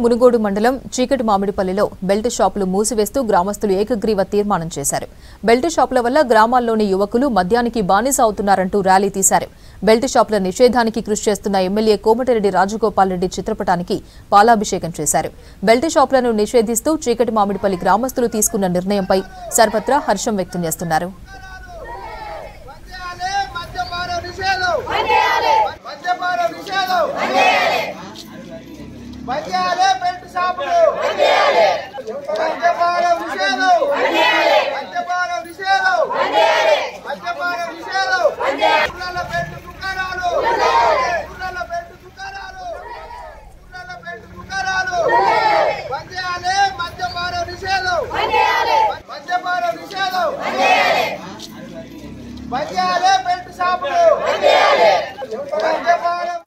మునుగోడు మండలం చీకటి మామిడిపల్లిలో బెల్ట్ షాపులు మూసివేస్తూ గ్రామస్తులు ఏకగ్రీవ తీర్మానం చేశారు. బెల్ట్ షాపుల వల్ల గ్రామాల్లోని యువకులు మద్యానికి బానిస అవుతున్నారంటూ ర్యాలీ తీశారు. బెల్ట్ షాపుల నిషేధానికి కృషి చేస్తున్న ఎమ్మెల్యే కోమటిరెడ్డి రాజగోపాల్ రెడ్డి చిత్రపటానికి పాలాభిషేకం చేశారు. బెల్ట్ షాపులను నిషేధిస్తూ చీకటి మామిడిపల్లి గ్రామస్తులు తీసుకున్న నిర్ణయంపై సర్వత్రా హర్షం వ్యక్తం చేస్తున్నారు. మద్యాలే బెల్ట్ షాపులు మద్యపానం నిషేధం మద్యపానం నిషేధం మద్యపానం నిషేధం ఊర్ల బెల్ట్ దుకాణాలు ఊర్ల బెల్ట్ దుకాణాలు ఊర్ల బెల్ట్ దుకాణాలు మద్యాలే మద్యపానం నిషేధం మద్యపానం నిషేధం మద్యాలే బెల్ట్ షాపులు మద్యపానం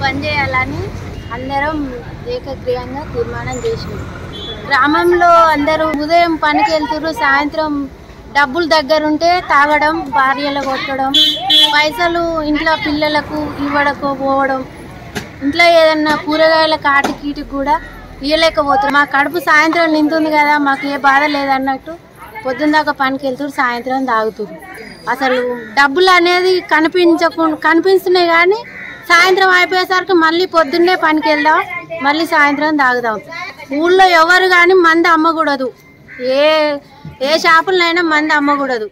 బంద్ చేయాలని అందరం ఏకగ్రీవంగా తీర్మానం చేసినాం. గ్రామంలో అందరూ ఉదయం పనికి వెళ్తున్నారు, సాయంత్రం డబ్బులు దగ్గరుంటే తాగడం, భార్యలు కొట్టడం, పైసలు ఇంట్లో పిల్లలకు ఇవ్వకపోవడం, ఇంట్లో ఏదన్నా కూరగాయల కాటికీటికి కూడా ఇవ్వలేకపోతున్నారు. మా కడుపు సాయంత్రం నింటుంది కదా, మాకు ఏ బాధ లేదన్నట్టు పొద్దున్న దాకా పనికి వెళ్తున్నారు, సాయంత్రం తాగుతున్నారు. అసలు డబ్బులు అనేది కనిపిస్తున్నాయి కానీ సాయంత్రం అయిపోయేసరికి మళ్ళీ పొద్దున్నే పనికి వెళ్దాం, మళ్ళీ సాయంత్రం తాగుదాం. ఊళ్ళో ఎవరు కానీ మందు అమ్మకూడదు, ఏ షాపులనైనా మందు అమ్మకూడదు.